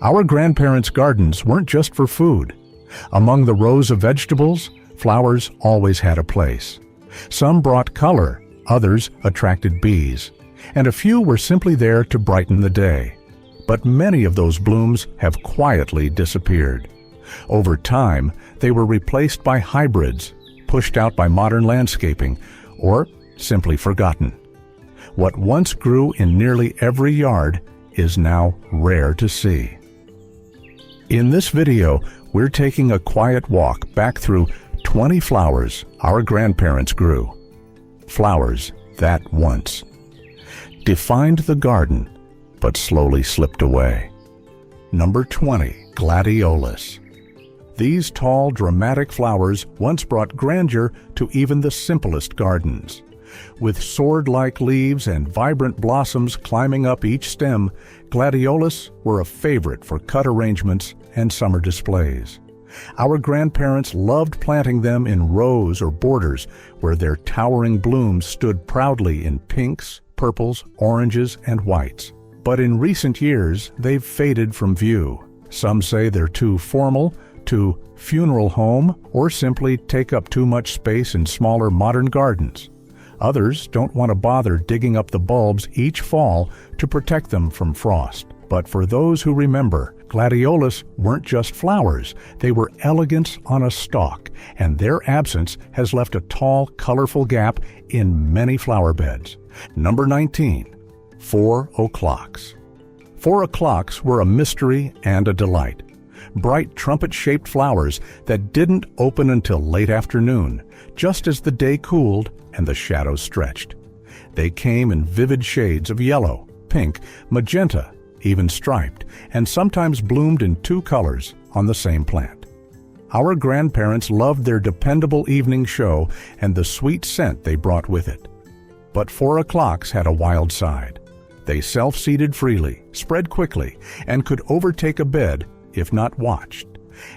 Our grandparents' gardens weren't just for food. Among the rows of vegetables, flowers always had a place. Some brought color, others attracted bees, and a few were simply there to brighten the day. But many of those blooms have quietly disappeared. Over time, they were replaced by hybrids, pushed out by modern landscaping, or simply forgotten. What once grew in nearly every yard is now rare to see. In this video, we're taking a quiet walk back through 20 flowers our grandparents grew. Flowers that once defined the garden, but slowly slipped away. Number 20, Gladiolus. These tall, dramatic flowers once brought grandeur to even the simplest gardens. With sword-like leaves and vibrant blossoms climbing up each stem, gladiolus were a favorite for cut arrangements and summer displays. Our grandparents loved planting them in rows or borders where their towering blooms stood proudly in pinks, purples, oranges, and whites. But in recent years, they've faded from view. Some say they're too formal, too funeral home, or simply take up too much space in smaller modern gardens. Others don't want to bother digging up the bulbs each fall to protect them from frost. But for those who remember, gladiolus weren't just flowers, they were elegance on a stalk, and their absence has left a tall, colorful gap in many flower beds. Number 19, 4 o'clocks. 4 o'clocks were a mystery and a delight. Bright trumpet-shaped flowers that didn't open until late afternoon, just as the day cooled and the shadows stretched. They came in vivid shades of yellow, pink, magenta, even striped, and sometimes bloomed in 2 colors on the same plant. Our grandparents loved their dependable evening show and the sweet scent they brought with it. But 4 o'clocks had a wild side. They self-seeded freely, spread quickly, and could overtake a bed if not watched.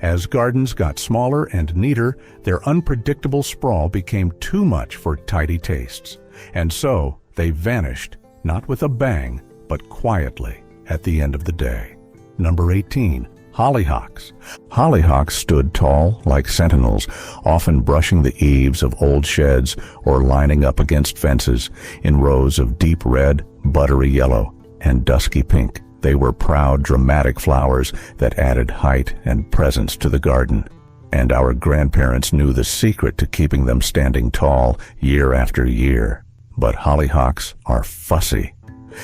As gardens got smaller and neater, their unpredictable sprawl became too much for tidy tastes. And so they vanished, not with a bang, but quietly at the end of the day. Number 18, hollyhocks. Hollyhocks stood tall like sentinels, often brushing the eaves of old sheds or lining up against fences in rows of deep red, buttery yellow, and dusky pink. They were proud, dramatic flowers that added height and presence to the garden. And our grandparents knew the secret to keeping them standing tall year after year. But hollyhocks are fussy.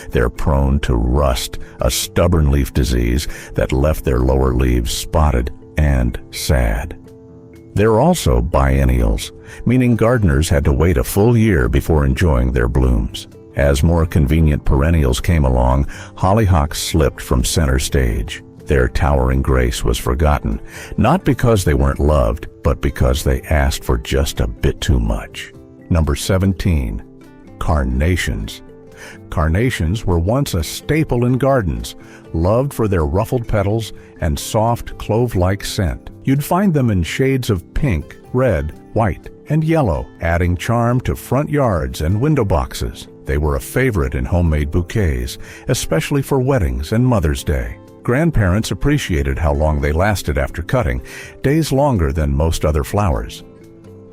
They're prone to rust, a stubborn leaf disease that left their lower leaves spotted and sad. They're also biennials, meaning gardeners had to wait a full year before enjoying their blooms. As more convenient perennials came along, hollyhocks slipped from center stage. Their towering grace was forgotten, not because they weren't loved, but because they asked for just a bit too much. Number 17, carnations. Carnations were once a staple in gardens, loved for their ruffled petals and soft, clove-like scent. You'd find them in shades of pink, red, white, and yellow, adding charm to front yards and window boxes. They were a favorite in homemade bouquets, especially for weddings and Mother's Day. Grandparents appreciated how long they lasted after cutting, days longer than most other flowers.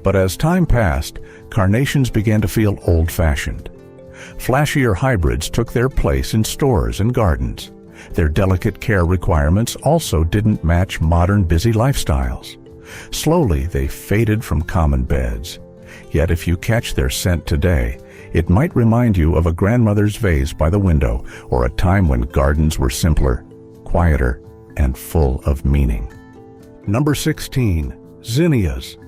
But as time passed, carnations began to feel old-fashioned. Flashier hybrids took their place in stores and gardens. Their delicate care requirements also didn't match modern busy lifestyles. Slowly, they faded from common beds. Yet if you catch their scent today, it might remind you of a grandmother's vase by the window or a time when gardens were simpler, quieter, and full of meaning. Number 16, zinnias.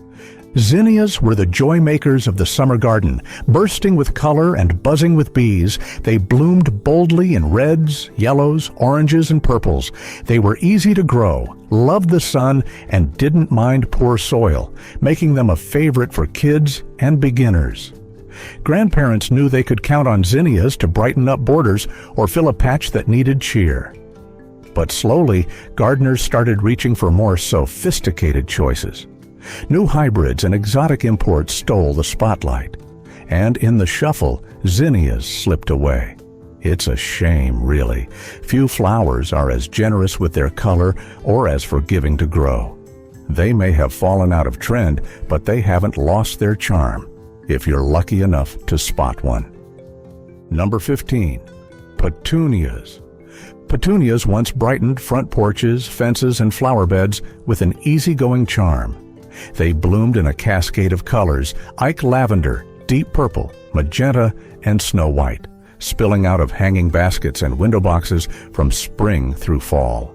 Zinnias were the joy makers of the summer garden. Bursting with color and buzzing with bees, they bloomed boldly in reds, yellows, oranges, and purples. They were easy to grow, loved the sun, and didn't mind poor soil, making them a favorite for kids and beginners. Grandparents knew they could count on zinnias to brighten up borders or fill a patch that needed cheer. But slowly, gardeners started reaching for more sophisticated choices. New hybrids and exotic imports stole the spotlight, and in the shuffle, zinnias slipped away. It's a shame, really. Few flowers are as generous with their color or as forgiving to grow. They may have fallen out of trend, but they haven't lost their charm, if you're lucky enough to spot one. Number 15. Petunias. Petunias once brightened front porches, fences, and flower beds with an easygoing charm. They bloomed in a cascade of colors: Ike lavender, deep purple, magenta, and snow white, spilling out of hanging baskets and window boxes from spring through fall.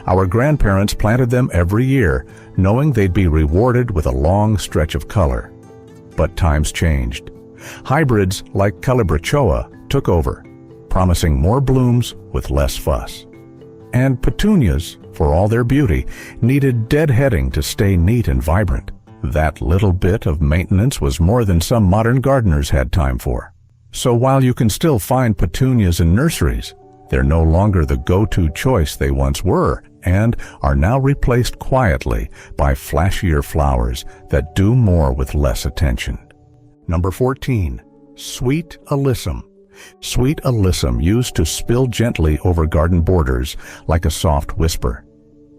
Our grandparents planted them every year, knowing they'd be rewarded with a long stretch of color. But times changed. Hybrids like Calibrachoa took over, promising more blooms with less fuss. And petunias, for all their beauty, needed deadheading to stay neat and vibrant. That little bit of maintenance was more than some modern gardeners had time for. So while you can still find petunias in nurseries, they're no longer the go-to choice they once were, and are now replaced quietly by flashier flowers that do more with less attention. Number 14. Sweet Alyssum. Sweet Alyssum used to spill gently over garden borders like a soft whisper.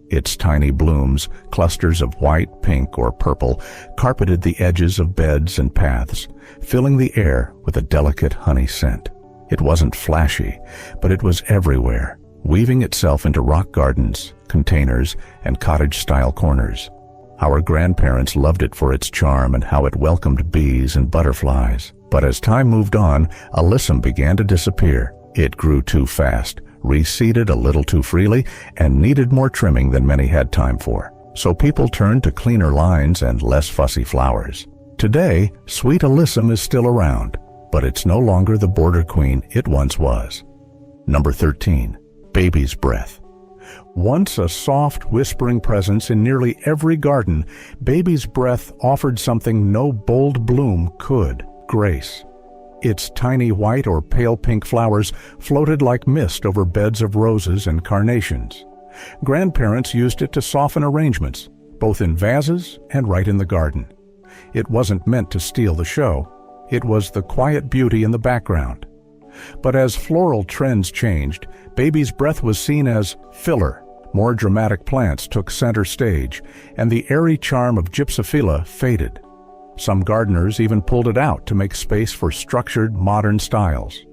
Its tiny blooms, clusters of white, pink, or purple, carpeted the edges of beds and paths, filling the air with a delicate honey scent. It wasn't flashy, but it was everywhere, weaving itself into rock gardens, containers, and cottage-style corners. Our grandparents loved it for its charm and how it welcomed bees and butterflies. But as time moved on, Alyssum began to disappear. It grew too fast, reseeded a little too freely, and needed more trimming than many had time for. So people turned to cleaner lines and less fussy flowers. Today, Sweet Alyssum is still around, but it's no longer the border queen it once was. Number 13. Baby's Breath. Once a soft, whispering presence in nearly every garden, Baby's Breath offered something no bold bloom could: grace. Its tiny white or pale pink flowers floated like mist over beds of roses and carnations. Grandparents used it to soften arrangements, both in vases and right in the garden. It wasn't meant to steal the show. It was the quiet beauty in the background. But as floral trends changed, Baby's Breath was seen as filler. More dramatic plants took center stage, and the airy charm of Gypsophila faded. Some gardeners even pulled it out to make space for structured, modern styles.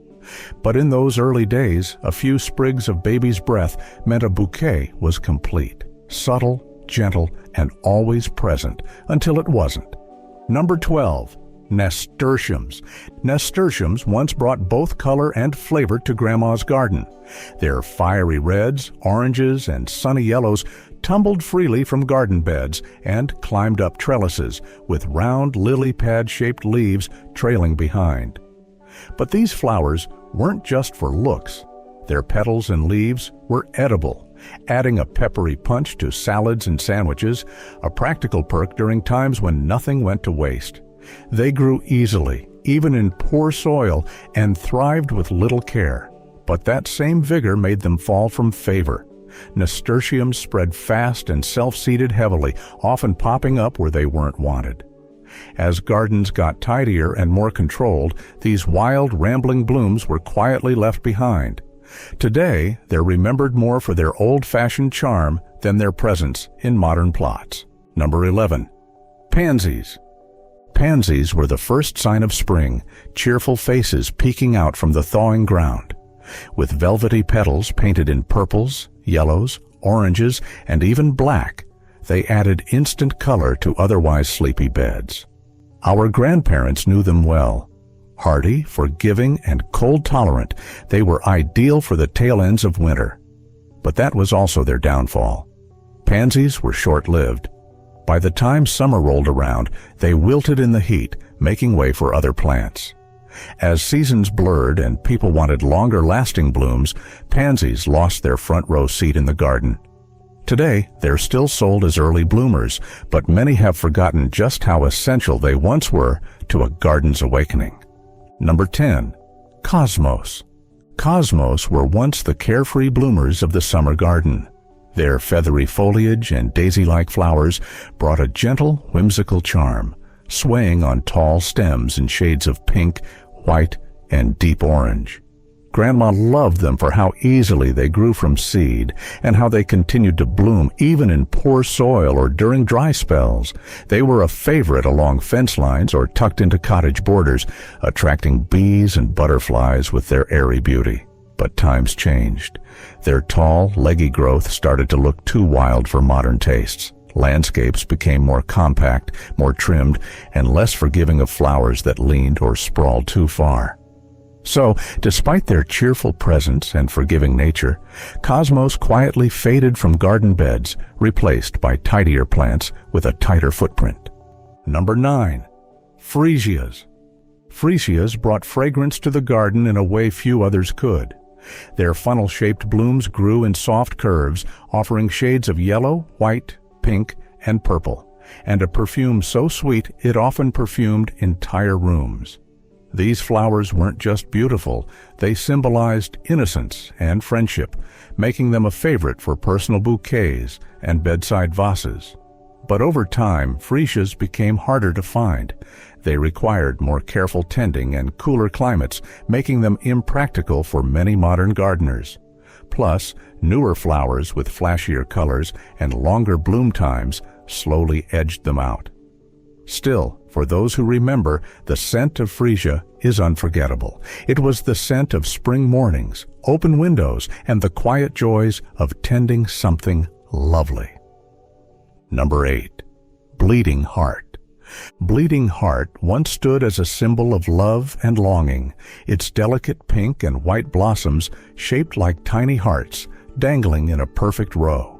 But in those early days, a few sprigs of Baby's Breath meant a bouquet was complete, subtle, gentle, and always present, until it wasn't. Number 12. Nasturtiums. Nasturtiums once brought both color and flavor to Grandma's garden. Their fiery reds, oranges, and sunny yellows tumbled freely from garden beds and climbed up trellises, with round lily pad-shaped leaves trailing behind. But these flowers weren't just for looks. Their petals and leaves were edible, adding a peppery punch to salads and sandwiches, a practical perk during times when nothing went to waste. They grew easily, even in poor soil, and thrived with little care. But that same vigor made them fall from favor. Nasturtiums spread fast and self-seeded heavily, often popping up where they weren't wanted. As gardens got tidier and more controlled, these wild, rambling blooms were quietly left behind. Today, they're remembered more for their old-fashioned charm than their presence in modern plots. Number 11. Pansies. Pansies were the first sign of spring, cheerful faces peeking out from the thawing ground. With velvety petals painted in purples, yellows, oranges, and even black, they added instant color to otherwise sleepy beds. Our grandparents knew them well. Hardy, forgiving, and cold-tolerant, they were ideal for the tail ends of winter. But that was also their downfall. Pansies were short-lived. By the time summer rolled around, they wilted in the heat, making way for other plants. As seasons blurred and people wanted longer-lasting blooms, pansies lost their front-row seat in the garden. Today, they're still sold as early bloomers, but many have forgotten just how essential they once were to a garden's awakening. Number 10. Cosmos. Cosmos were once the carefree bloomers of the summer garden. Their feathery foliage and daisy-like flowers brought a gentle, whimsical charm, swaying on tall stems in shades of pink, white, and deep orange. Grandma loved them for how easily they grew from seed and how they continued to bloom even in poor soil or during dry spells. They were a favorite along fence lines or tucked into cottage borders, attracting bees and butterflies with their airy beauty. But times changed. Their tall, leggy growth started to look too wild for modern tastes. Landscapes became more compact, more trimmed, and less forgiving of flowers that leaned or sprawled too far. So, despite their cheerful presence and forgiving nature, cosmos quietly faded from garden beds, replaced by tidier plants with a tighter footprint. Number 9. Freesias. Freesias brought fragrance to the garden in a way few others could. Their funnel-shaped blooms grew in soft curves, offering shades of yellow, white, pink, and purple, and a perfume so sweet it often perfumed entire rooms. These flowers weren't just beautiful, they symbolized innocence and friendship, making them a favorite for personal bouquets and bedside vases. But over time, freesias became harder to find. They required more careful tending and cooler climates, making them impractical for many modern gardeners. Plus, newer flowers with flashier colors and longer bloom times slowly edged them out. Still, for those who remember, the scent of freesia is unforgettable. It was the scent of spring mornings, open windows, and the quiet joys of tending something lovely. Number 8. Bleeding Heart. Bleeding Heart once stood as a symbol of love and longing, its delicate pink and white blossoms shaped like tiny hearts, dangling in a perfect row.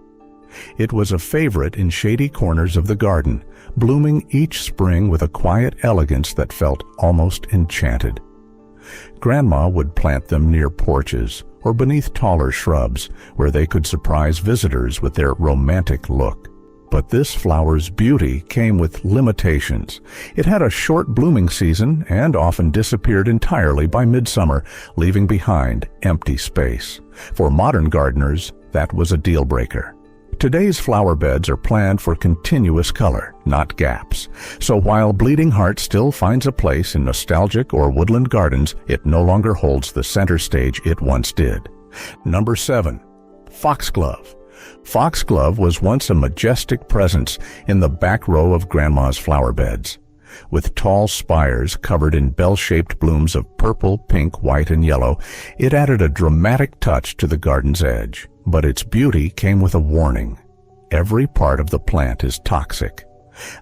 It was a favorite in shady corners of the garden, blooming each spring with a quiet elegance that felt almost enchanted. Grandma would plant them near porches or beneath taller shrubs, where they could surprise visitors with their romantic look. But this flower's beauty came with limitations. It had a short blooming season and often disappeared entirely by midsummer, leaving behind empty space. For modern gardeners, that was a deal breaker. Today's flower beds are planned for continuous color, not gaps. So while Bleeding Heart still finds a place in nostalgic or woodland gardens, it no longer holds the center stage it once did. Number 7. Foxglove. Foxglove was once a majestic presence in the back row of Grandma's flower beds. With tall spires covered in bell-shaped blooms of purple, pink, white, and yellow, it added a dramatic touch to the garden's edge. But its beauty came with a warning. Every part of the plant is toxic.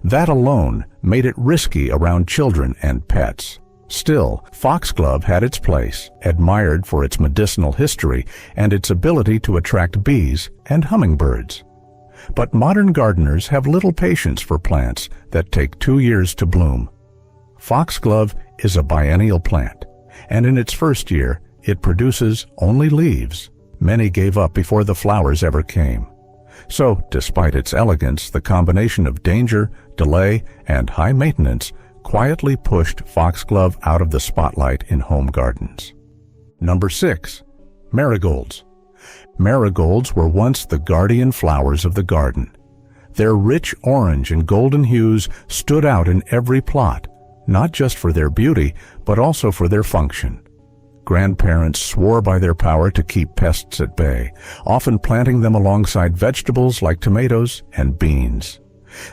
That alone made it risky around children and pets. Still, Foxglove had its place, admired for its medicinal history and its ability to attract bees and hummingbirds. But modern gardeners have little patience for plants that take 2 years to bloom. Foxglove is a biennial plant, and in its first year, it produces only leaves. Many gave up before the flowers ever came. So, despite its elegance, the combination of danger, delay, and high maintenance quietly pushed Foxglove out of the spotlight in home gardens. Number 6. Marigolds. Marigolds were once the guardian flowers of the garden. Their rich orange and golden hues stood out in every plot, not just for their beauty, but also for their function. Grandparents swore by their power to keep pests at bay, often planting them alongside vegetables like tomatoes and beans.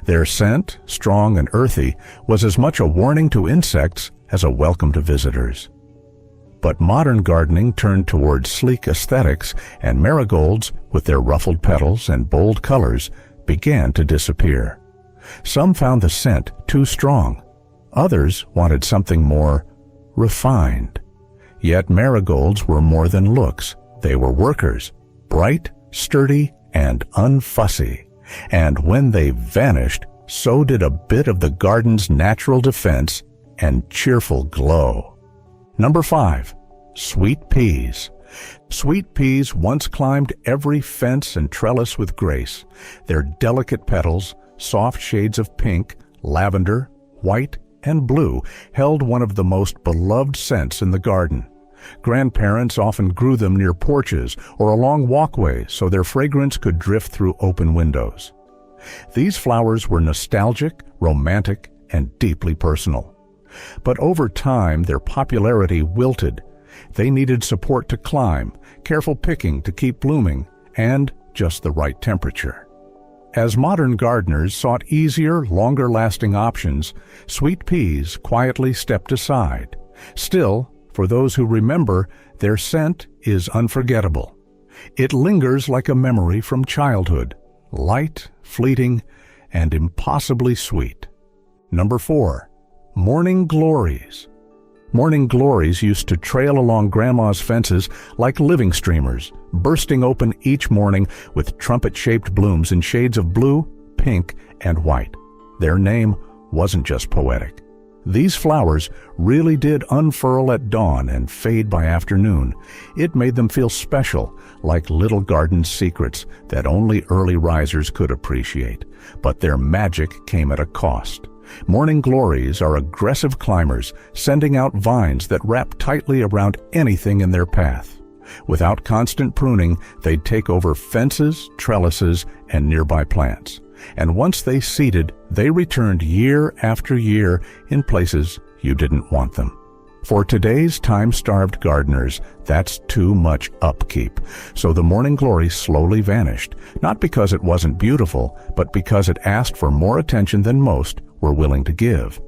Their scent, strong and earthy, was as much a warning to insects as a welcome to visitors. But modern gardening turned towards sleek aesthetics, and marigolds, with their ruffled petals and bold colors, began to disappear. Some found the scent too strong. Others wanted something more refined. Yet marigolds were more than looks. They were workers, bright, sturdy, and unfussy. And when they vanished, so did a bit of the garden's natural defense and cheerful glow. Number 5. Sweet peas. Sweet peas once climbed every fence and trellis with grace. Their delicate petals, soft shades of pink, lavender, white, and blue, held one of the most beloved scents in the garden. Grandparents often grew them near porches or along walkways so their fragrance could drift through open windows. These flowers were nostalgic, romantic, and deeply personal. But over time, their popularity wilted, They needed support to climb, careful picking to keep blooming, and just the right temperature. As modern gardeners sought easier, longer-lasting options, sweet peas quietly stepped aside. Still, for those who remember, their scent is unforgettable. It lingers like a memory from childhood, light, fleeting, and impossibly sweet. Number 4. Morning Glories. Morning Glories used to trail along Grandma's fences like living streamers, bursting open each morning with trumpet-shaped blooms in shades of blue, pink, and white. Their name wasn't just poetic. These flowers really did unfurl at dawn and fade by afternoon. It made them feel special, like little garden secrets that only early risers could appreciate. But their magic came at a cost. Morning Glories are aggressive climbers, sending out vines that wrap tightly around anything in their path. Without constant pruning, they'd take over fences, trellises, and nearby plants. And once they seeded, they returned year after year in places you didn't want them. For today's time-starved gardeners, that's too much upkeep. So the Morning Glory slowly vanished, not because it wasn't beautiful, but because it asked for more attention than most were willing to give.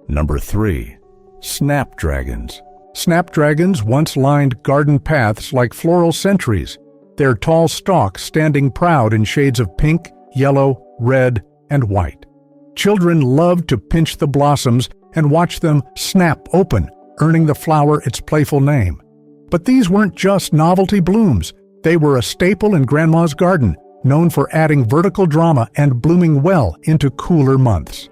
Number 3. Snapdragons. Snapdragons once lined garden paths like floral sentries, their tall stalks standing proud in shades of pink, yellow, red, and white. Children loved to pinch the blossoms and watch them snap open, earning the flower its playful name. But these weren't just novelty blooms. They were a staple in Grandma's garden, known for adding vertical drama and blooming well into cooler months.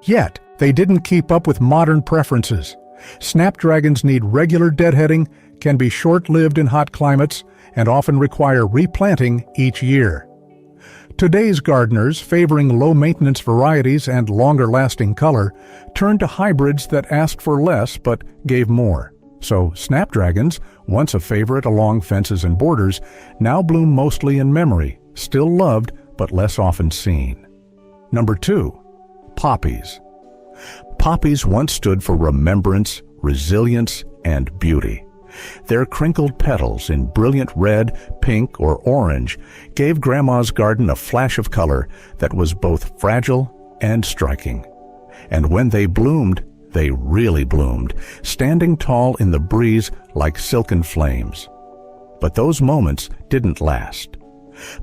Yet, they didn't keep up with modern preferences. Snapdragons need regular deadheading, can be short-lived in hot climates, and often require replanting each year. Today's gardeners, favoring low-maintenance varieties and longer-lasting color, turned to hybrids that asked for less but gave more. So snapdragons, once a favorite along fences and borders, now bloom mostly in memory, still loved but less often seen. Number 2. Poppies. Poppies once stood for remembrance, resilience, and beauty. Their crinkled petals in brilliant red, pink, or orange gave Grandma's garden a flash of color that was both fragile and striking. And when they bloomed, they really bloomed, standing tall in the breeze like silken flames. But those moments didn't last.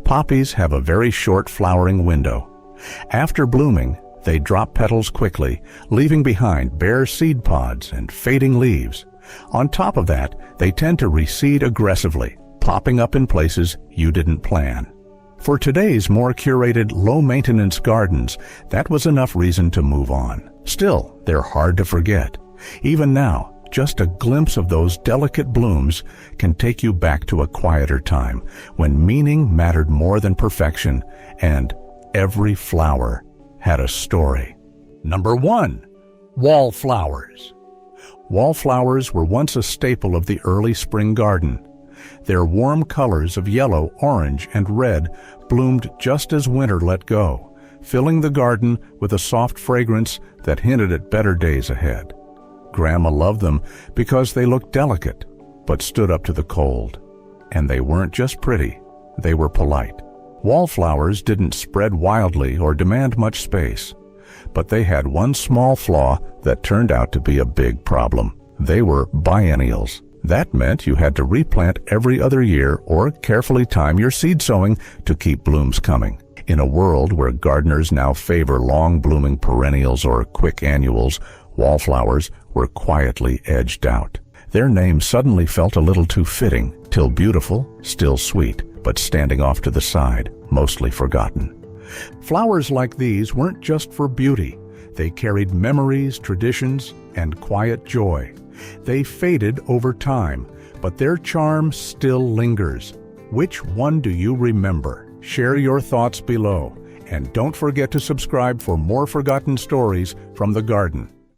Poppies have a very short flowering window. After blooming, they drop petals quickly, leaving behind bare seed pods and fading leaves. On top of that, they tend to reseed aggressively, popping up in places you didn't plan. For today's more curated, low-maintenance gardens, that was enough reason to move on. Still, they're hard to forget. Even now, just a glimpse of those delicate blooms can take you back to a quieter time, when meaning mattered more than perfection, and every flower had a story. Number 1. Wallflowers. Wallflowers were once a staple of the early spring garden. Their warm colors of yellow, orange, and red bloomed just as winter let go, filling the garden with a soft fragrance that hinted at better days ahead. Grandma loved them because they looked delicate, but stood up to the cold. And they weren't just pretty, they were polite. Wallflowers didn't spread wildly or demand much space, but they had one small flaw that turned out to be a big problem. They were biennials. That meant you had to replant every other year or carefully time your seed sowing to keep blooms coming. In a world where gardeners now favor long-blooming perennials or quick annuals, wallflowers were quietly edged out. Their name suddenly felt a little too fitting, till beautiful, still sweet, but standing off to the side, mostly forgotten. Flowers like these weren't just for beauty. They carried memories, traditions, and quiet joy. They faded over time, but their charm still lingers. Which one do you remember? Share your thoughts below, and don't forget to subscribe for more forgotten stories from the garden.